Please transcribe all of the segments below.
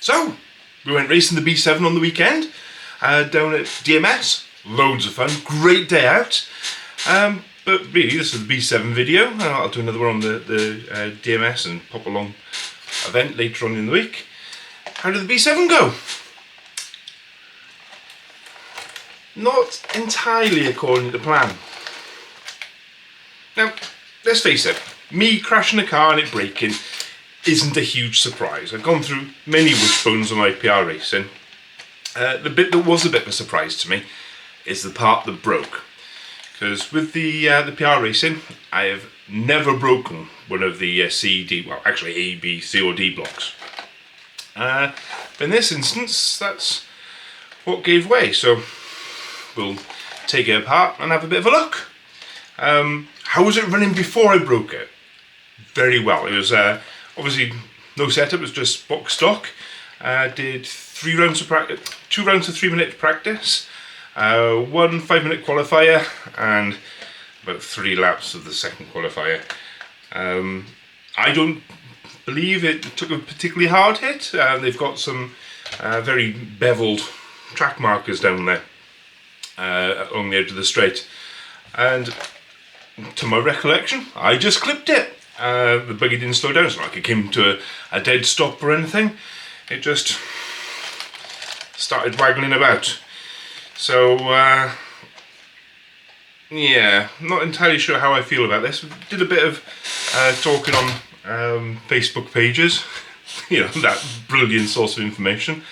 So, we went racing the B7 on the weekend, down at DMS. Loads of fun, great day out. But really, this is the B7 video. I'll do another one on the DMS and pop along event later on in the week. How did the B7 go? Not entirely according to plan. Now, let's face it, me crashing a car and it breaking isn't a huge surprise. I've gone through many wishbones on my PR racing. The bit that was a bit of a surprise to me is the part that broke. Because with the PR racing, I have never broken one of the CED, well actually A, B, C or D blocks. But in this instance, that's what gave way. So we'll take it apart and have a bit of a look. How was it running before I broke it? Very well. It was obviously no setup, it was just box stock. Did 3 rounds of practice, 2 rounds of 3-minute practice, 1 5-minute qualifier, and about 3 laps of the second qualifier. I don't believe it took a particularly hard hit. They've got some very beveled track markers down there along the edge of the straight, and to my recollection, I just clipped it. The buggy didn't slow down. It's not like it came to a dead stop or anything. It just started waggling about. So, yeah, not entirely sure how I feel about this. Did a bit of talking on Facebook pages, you know, that brilliant source of information,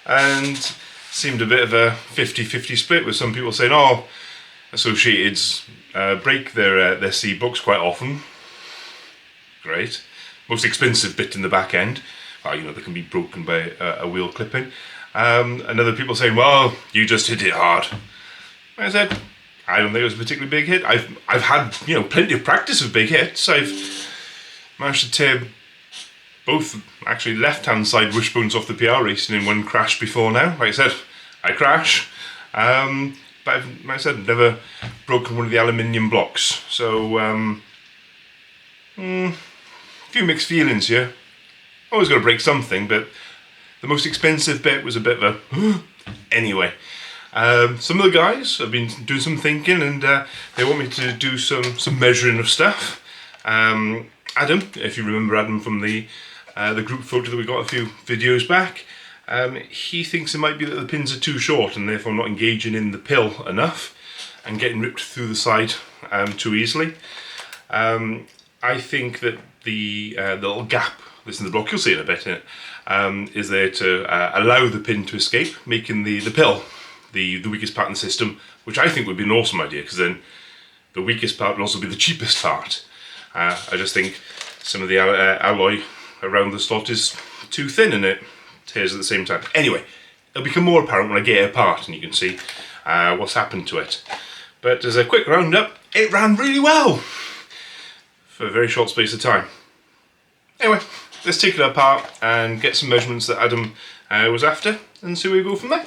and seemed a bit of a 50-50 split with some people saying, oh, Associateds break their C books quite often. Great. Most expensive bit in the back end. You know, they can be broken by a wheel clipping. And other people saying, well, you just hit it hard. I said, I don't think it was a particularly big hit. I've had, you know, plenty of practice with big hits. I've managed to tear both actually left-hand side wishbones off the PR racing in one crash before now. Like I said, I crash. But like I said, I've never broken one of the aluminium blocks. So, a few mixed feelings here. Always got to break something, but the most expensive bit was a bit of a anyway. Some of the guys have been doing some thinking, and they want me to do some measuring of stuff. Adam, if you remember Adam from the group photo that we got a few videos back, he thinks it might be that the pins are too short and therefore not engaging in the pill enough and getting ripped through the side too easily. I think that the little gap that's in the block, you'll see in a bit, is there to allow the pin to escape, making the pill the weakest part in the system, which I think would be an awesome idea, because then the weakest part would also be the cheapest part. I just think some of the alloy around the slot is too thin and it tears at the same time. Anyway, it'll become more apparent when I get it apart and you can see what's happened to it. But as a quick roundup, it ran really well for a very short space of time. Anyway, let's take it apart and get some measurements that Adam was after and see where we go from there.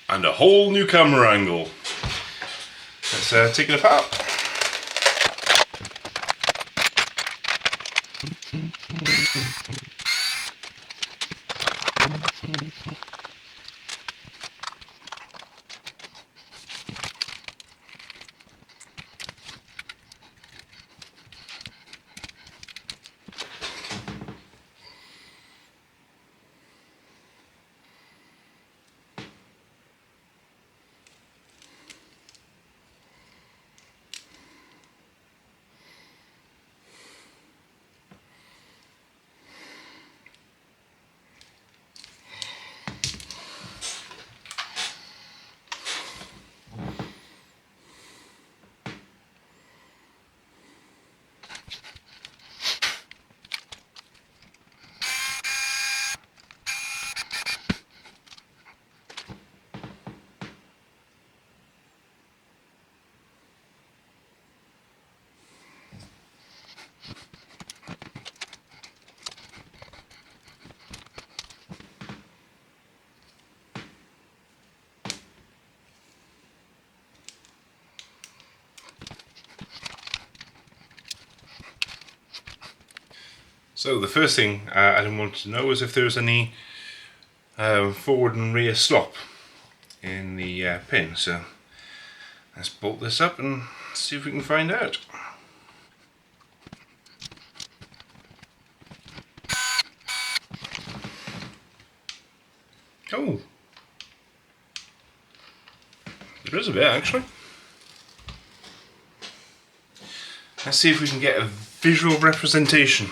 And a whole new camera angle. Let's take it apart. So the first thing Adam wanted to know was if there was any forward and rear slop in the pin. So let's bolt this up and see if we can find out. Oh, there is a bit actually. Let's see if we can get a visual representation.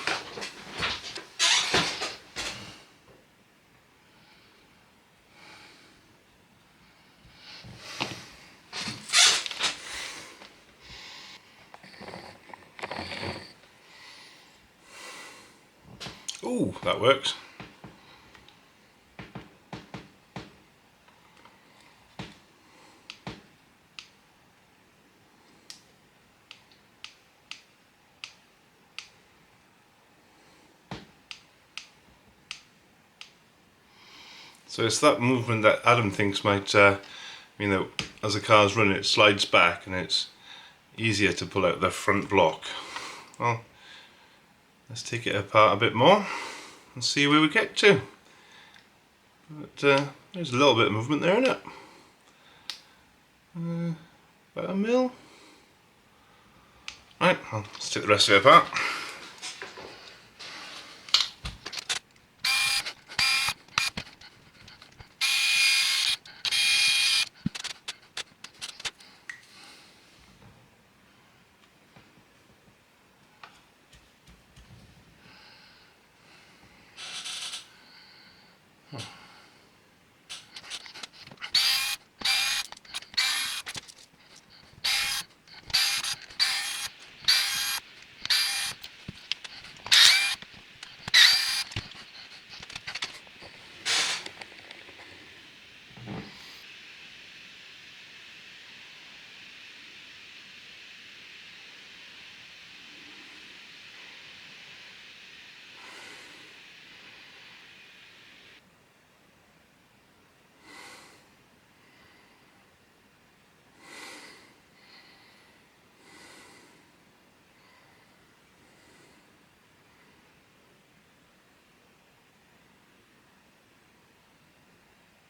Oh, that works. So it's that movement that Adam thinks might mean that as the car's running it slides back and it's easier to pull out the front block. Well, let's take it apart a bit more and see where we get to. But there's a little bit of movement there, isn't it? About a mil. Right, well, let's take the rest of it apart.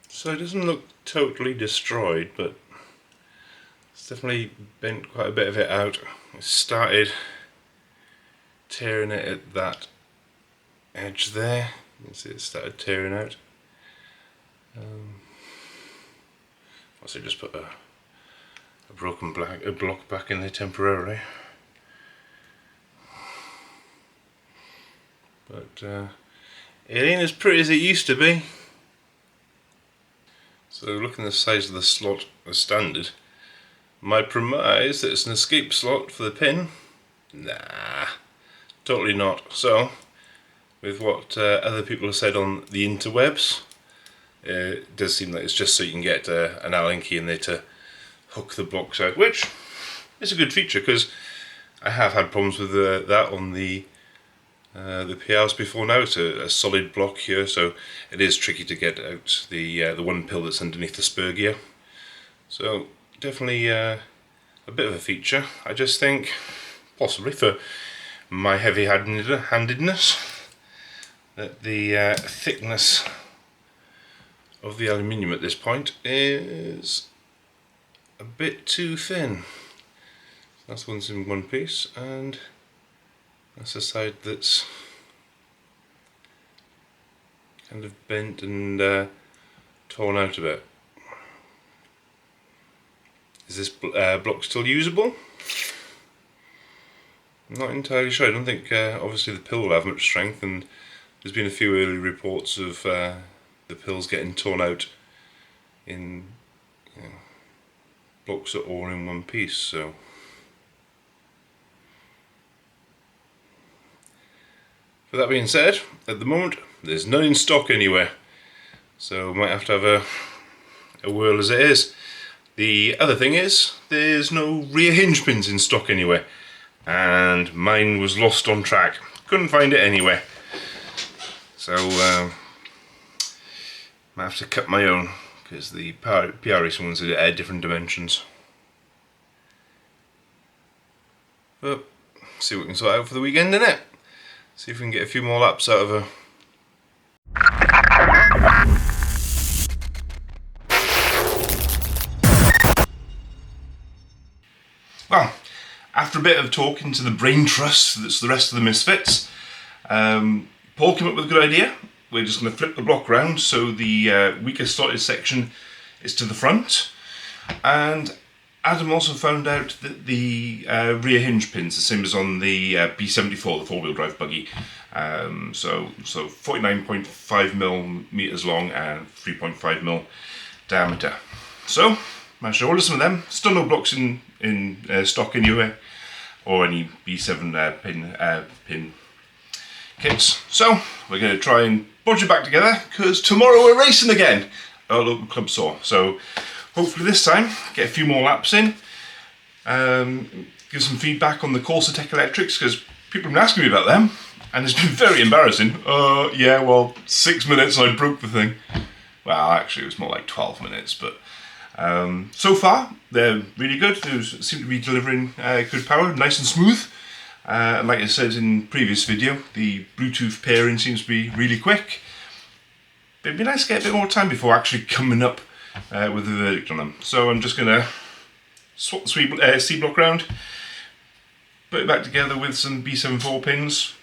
So it doesn't look totally destroyed, but it's definitely bent quite a bit of it out. It started tearing it at that edge there. You can see it started tearing out. Also just put a broken block back in there temporarily. But it ain't as pretty as it used to be. So looking at the size of the slot as standard, my premise that it's an escape slot for the pin? Nah, totally not. So, with what other people have said on the interwebs, it does seem like it's just so you can get an Allen key in there to hook the blocks out, which is a good feature because I have had problems with that on the PRs before now. It's a solid block here, so it is tricky to get out the one pill that's underneath the spur gear. So definitely a bit of a feature. I just think, possibly for my heavy-handedness, that the thickness of the aluminium at this point is a bit too thin. That's one's in one piece, and that's the side that's kind of bent and torn out a bit. Is this block still usable? I'm not entirely sure. I don't think obviously the pill will have much strength, and there's been a few early reports of the pills getting torn out in blocks that are all in one piece. So with that being said, at the moment there's none in stock anywhere, so we might have to have a whirl as it is. The other thing is, there's no rear hinge pins in stock anywhere, and mine was lost on track. Couldn't find it anywhere, so might have to cut my own because the PR racing ones are at different dimensions. But see what we can sort out for the weekend, innit? See if we can get a few more laps out of her. Well, after a bit of talking to the brain trust that's the rest of the misfits, Paul came up with a good idea. We're just going to flip the block round so the weaker slotted section is to the front, and Adam also found out that the rear hinge pins, the same as on the B74, the four-wheel drive buggy. So 49.5mm long and 3.5mm diameter. So managed to order some of them. Still no blocks in stock anywhere, or any B7 pin kits. So we're going to try and bodge it back together, because tomorrow we're racing again at our local club saw. So hopefully this time get a few more laps in, give some feedback on the Corsa Electrics, because people have been asking me about them and it's been very embarrassing. Yeah, well, 6 minutes and I broke the thing. Well, actually it was more like 12 minutes, but so far they're really good. They seem to be delivering good power, nice and smooth. And like I said in previous video, the Bluetooth pairing seems to be really quick. It'd be nice to get a bit more time before actually coming up with a verdict on them. So I'm just going to swap the C-block round, put it back together with some B74 pins,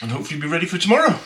and hopefully be ready for tomorrow.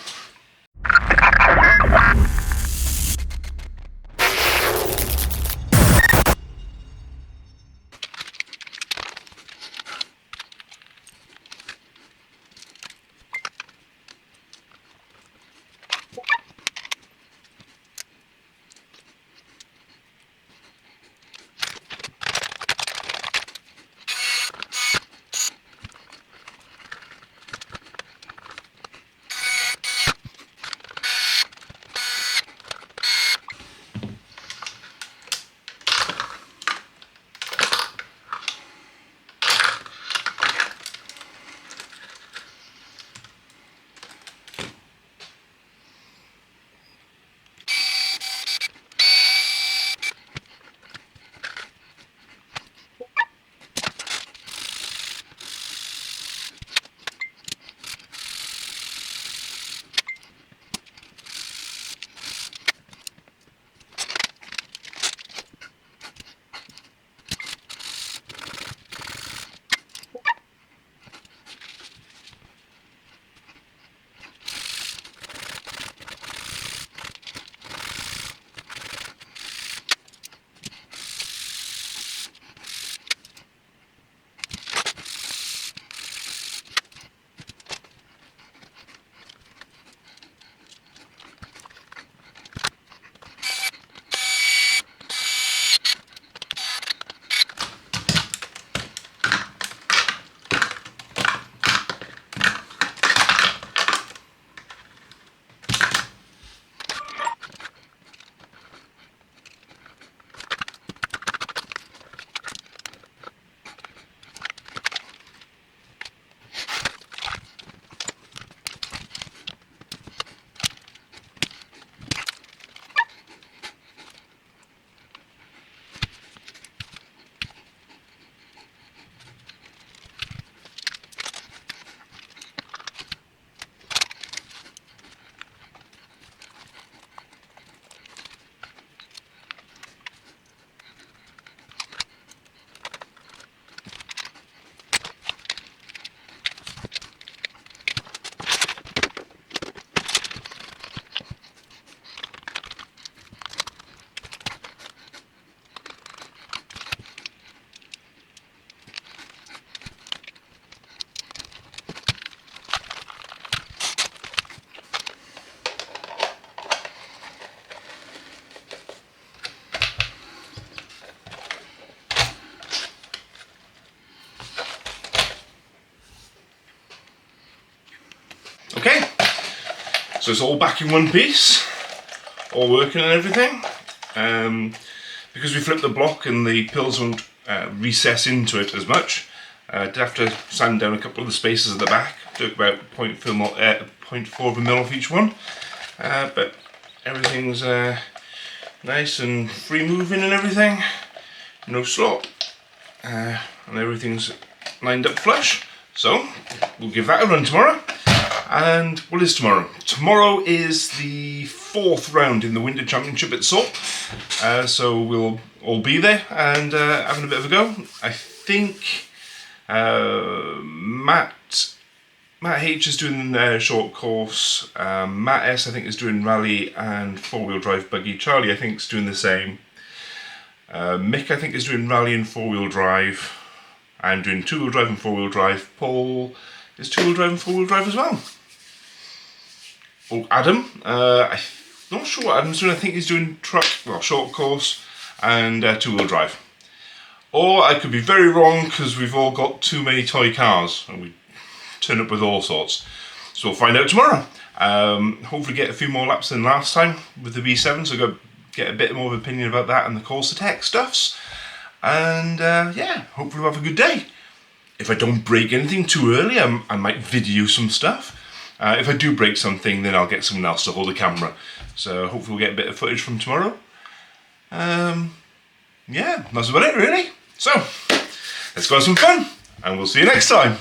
Okay, so it's all back in one piece, all working and everything. Because we flipped the block and the pills won't recess into it as much, I did have to sand down a couple of the spaces at the back. Took about 0.4 of a mil off each one, but everything's nice and free moving and everything, no slop, and everything's lined up flush. So we'll give that a run tomorrow, And what is tomorrow? Tomorrow is the 4th round in the Winter Championship at Salt. So we'll all be there and having a bit of a go. I think Matt H is doing short course. Matt S I think is doing rally and 4-wheel drive buggy. Charlie I think is doing the same. Mick I think is doing rally and 4-wheel drive. I'm doing 2-wheel drive and 4-wheel drive. Paul is 2-wheel drive and 4-wheel drive as well. Oh, Adam, I'm not sure what Adam's doing. I think he's doing short course and 2-wheel drive. Or I could be very wrong because we've all got too many toy cars and we turn up with all sorts. So we'll find out tomorrow. Hopefully get a few more laps than last time with the B7, so get a bit more of an opinion about that and the Corsa Tech stuffs. And yeah, hopefully we'll have a good day. If I don't break anything too early, I might video some stuff. If I do break something, then I'll get someone else to hold the camera. So hopefully we'll get a bit of footage from tomorrow. Yeah, that's about it really. So, let's go have some fun, and we'll see you next time.